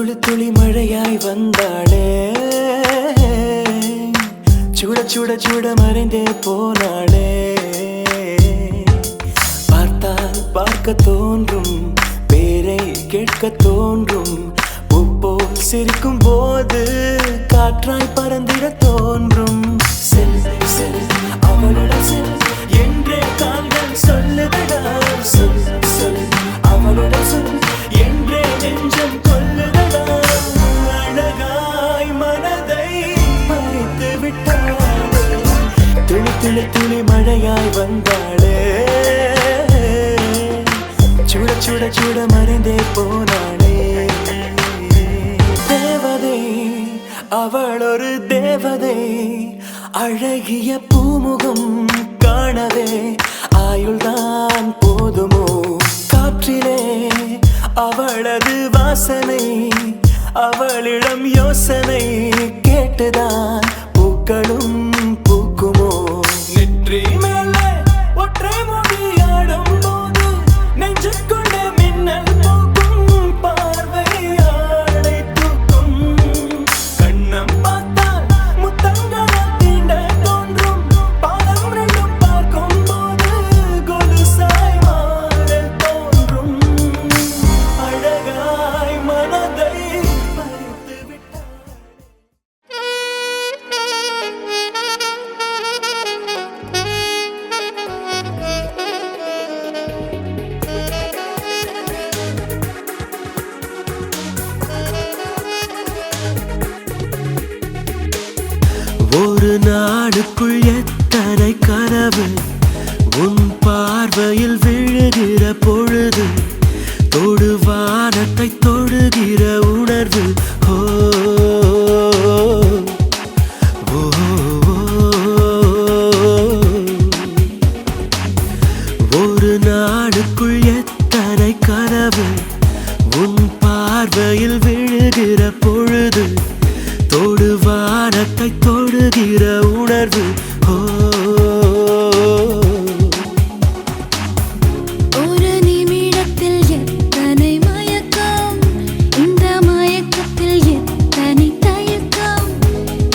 துளி துளி மழையாய் வந்தாளே, சுட சுட சுட மறைந்தே போனாளே. பார்த்தால் பார்க்க தோன்றும், பேரை கேட்க தோன்றும், பூப்போல் சிரிக்கும் போது காற்றாய் பறந்திட தோன்றும். செல் செல் அவளுடன் செல் என்றே கால்கள் சொல்லுதடா. சொல் சொல் அவளுடன் சொல் என்றே நெஞ்சம் கொல்லுதடா. அழகாய் மனதை மறைத்து விட்டாளே, துளி துளி துளி மழையாய் வந்தாளே, சுட சுட சுட மறைந்தே போனாளே. தேவதை அவள் ஒரு தேவதை, அழகிய பூமுகம் காணவே ஆயுள்தான் போதுமோ. காற்றிலே அவளது வாசனை, அவளிடம் யோசனை கேட்டுதான் பூக்களும் பூக்குமோ. நெற்றி மேலே ஒற்றை மொழியாடும் போது நெஞ்சுக்குள்ள மின்னல் போக்கும், பார்வையாடை தூக்கும். கண்ணம் பார்த்தால் முத்தங்களை தீண்ட தோன்றும், பாதம் ரெண்டும் பார்க்கும் போது கொலுசாய் மாற தோன்றும். அழகாய் மனதை பறித்து விட்டாள். ஒரு நாடுக்குள் எத்தனை கனவு, உன் பார்வையில் விழுகிற பொழுது தொடுவானத்தை தொடுகிற உணர்வு. ஓ ஓ, ஒரு நாடுக்குள் எத்தனை கனவு, உன் பார்வையில் விழுகிற பொழுது தொடுவானத்தை தொடுகிற உணர்வு. ஓ ஒரு நிமிடத்தில் எத்தனை மயக்கம், இந்த மயக்கத்தில் எத்தனை தயக்கம்,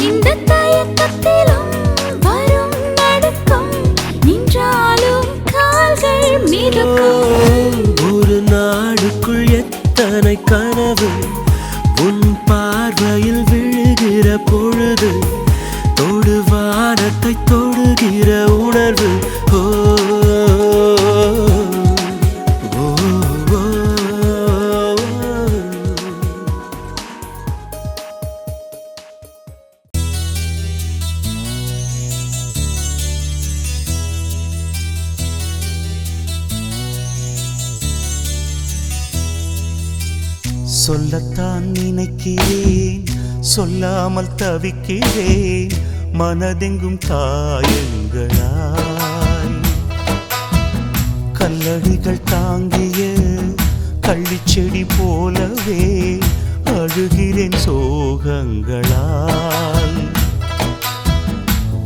இந்த தயக்கத்திலும் வரும் நடுக்கம், நின்றாலும் கால்கள் மிதக்கும். ஒரு நாடுக்குள் எத்தனை கனவு, உன் பார்வையில் விழுகிற பொழுது தொடுவானத்தை தொடுகிற உணர்வு. ஓ ஓ, ஓ, சொல்லத்தான் நினைக்கிறேன், சொல்லாமல் தவிக்கிறேன், மனதெங்கும் காயங்களாய். கல்லடிகள் தாங்கிய கள்ளிச்செடி போலவே அழுகிறேன் சோகங்களாய்.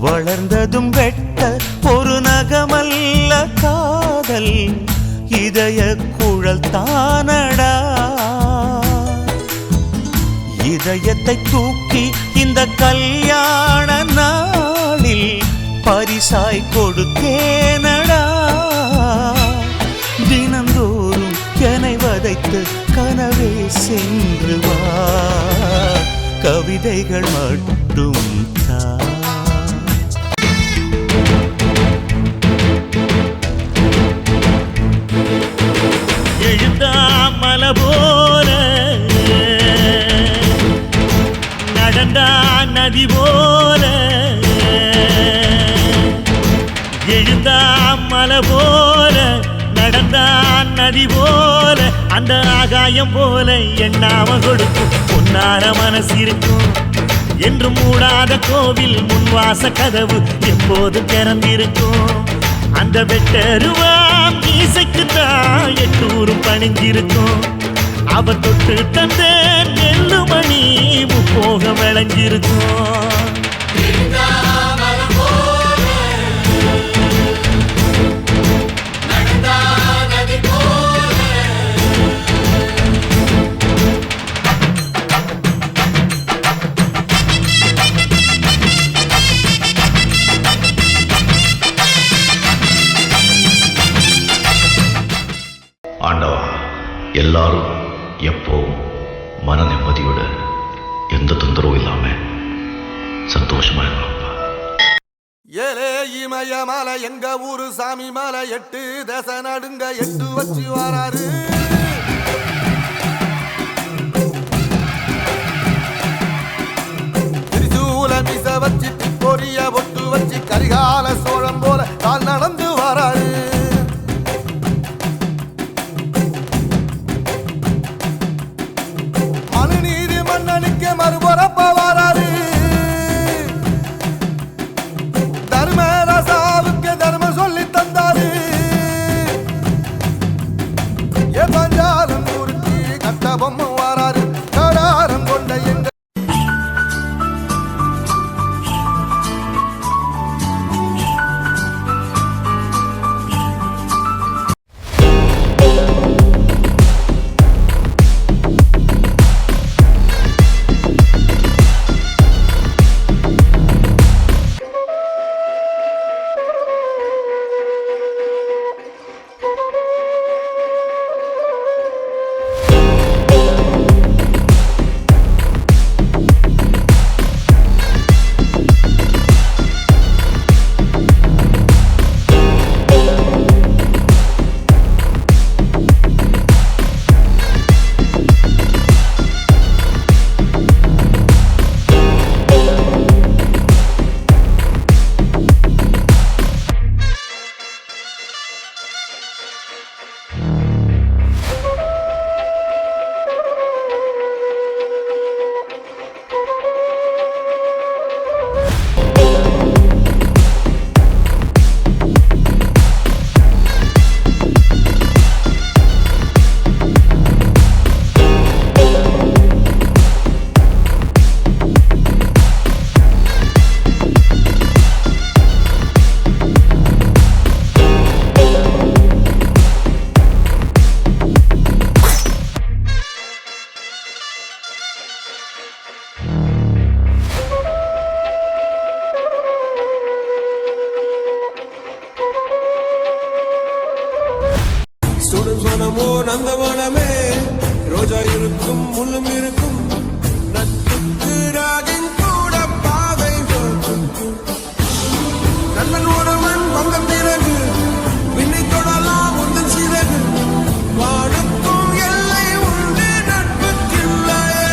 வளர்ந்ததும் வெட்ட ஒரு நகமல்ல காதல், இதய குழல் தானடா. இதயத்தை தூக்கி இந்த கல்யாண நாளில் பரிசாய் கொடுத்தேனடா. தினந்தோறும் என்னை வதைத்து கனவே சென்று வா, கவிதைகள் மட்டும் தான். எழுந்தா மலை போல, நடந்தா நதி போல, எழுந்தா மலை போல, நடந்தா நதி போல, அந்த ஆகாயம் போல எண்ணாம கொடுக்கும் பொன்னார மனசு இருக்கும். என்று மூடாத கோவில் முன்வாச கதவு எப்போது திறந்திருக்கும். அந்த வெட்டருவாம் மீசைக்கு தான் எட்டூரும் பணிஞ்சிருக்கும். அவ தொட்டு தந்த நெல்லுமணி முப்போக விளைஞ்சிருக்கும். எல்லாரும் எப்போவும் மன நிம்மதியோட எந்த தொந்தரவும் இல்லாம சந்தோஷமா இருப்பாப்பா. ஏலே இமய மலை எங்க ஊரு சாமி மலை 8 தேச நடுங்க 8 வச்சு வராரு. திரிசூல மிச வச்சு பொரிய பொட்டு வச்சு கரிகால சோழம் போல தான் நடந்து வராரு. மனுநீதி மன்னனுக்கு மறுபரப்ப வராரு. தர்மராசாவுக்கு தர்மம் சொல்லி தந்தாரு. ஏ பஞ்சாலம் ஊருக்கு கட்ட பொம்மை வராரு. கடாரம் கொண்ட எங்க சுடுமனமோ நந்தவனமே ரோஜா இருக்கும் முள்ளும் இருக்கும் நட்புக்கு ராகின் கூட பாவை நல்லன் ஒருவன் வந்த பிறகு விண்ணை தொடலாம் உந்தன் சிறகு வானுக்கும் எல்லை உண்டு நட்புக்கில்லையே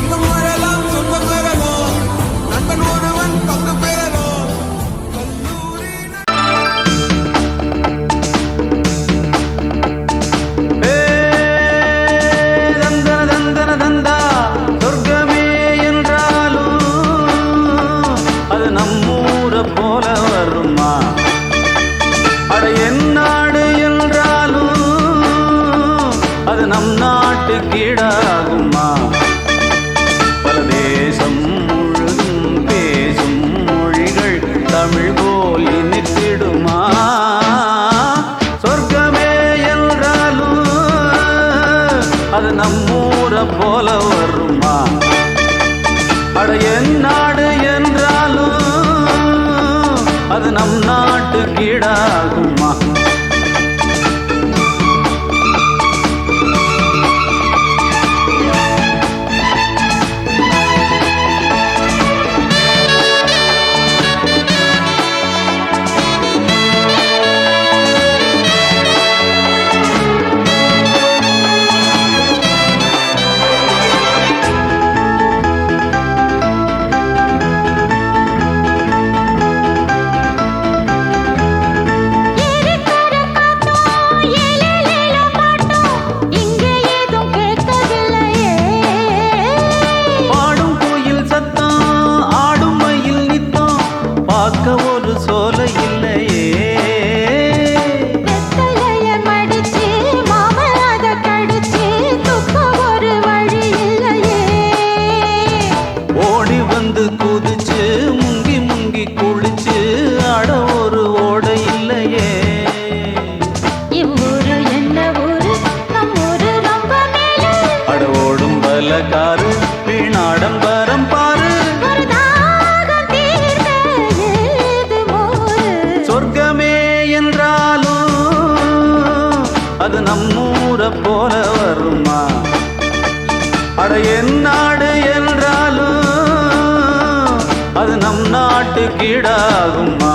இன்னும் வாழலாம் சொந்தம் பெறலாம் நண்பன் ஒருவன் பங்கு பெறலாம் கல்லூரி நம் நாட்டு கீழாகுமா பல தேசம் முழுதும் பேசும் மொழிகள் தமிழ் போல் இனித்திடுமா சொர்க்கமே என்றாலும் அது நம்மூரை போல வருமா அட என் நாடு என்றாலும் அது நம் நாட்டு கீழாகுமா ஒரு சோலை இல்லையே வெத்தலைய மடிச்சு மாமலாத கடிச்சு துக்க ஒரு வழி இல்லையே ஓடி வந்து குதிச்சு முங்கி முங்கி குளிச்சு அட ஒரு ஓடை இல்லையே இவ்வூரு என்ன ஊரு நம் ஊரு ரொம்ப மேலே அட ஓடும் பலகாரு வீணாடம்பரம் பாரு சொர்க்கமே என்றாலும் அது நம்மூர் என் நாடு என்றாலும் அது நம் நாட்டு கீடாகுமா?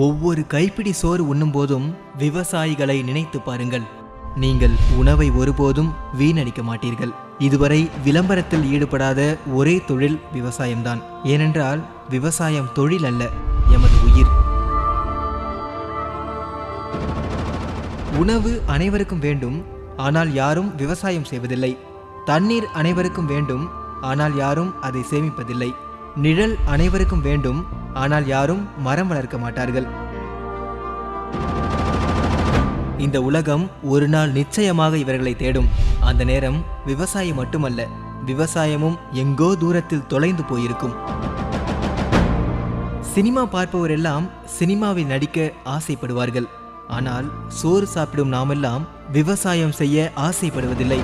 ஒவ்வொரு கைப்பிடி சோறு உண்ணும் போதும் விவசாயிகளை நினைத்து பாருங்கள். நீங்கள் உணவை ஒருபோதும் வீணடிக்க மாட்டீர்கள். இதுவரை விளம்பரத்தில் ஈடுபடாத ஒரே தொழில் விவசாயம்தான். ஏனென்றால் விவசாயம் தொழில் அல்ல, எமது உயிர். உணவு அனைவருக்கும் வேண்டும், ஆனால் யாரும் விவசாயம் செய்வதில்லை. தண்ணீர் அனைவருக்கும் வேண்டும், ஆனால் யாரும் அதை சேமிப்பதில்லை. நிழல் அனைவருக்கும் வேண்டும், ஆனால் யாரும் மரம் வளர்க்க மாட்டார்கள். இந்த உலகம் ஒரு நாள் நிச்சயமாக இவர்களை தேடும். அந்த நேரம் விவசாயம் மட்டுமல்ல, விவசாயமும் எங்கோ தூரத்தில் தொலைந்து போயிருக்கும். சினிமா பார்ப்பவர் எல்லாம் சினிமாவில் நடிக்க ஆசைப்படுவார்கள். ஆனால் சோறு சாப்பிடும் நாமெல்லாம் விவசாயம் செய்ய ஆசைப்படுவதில்லை.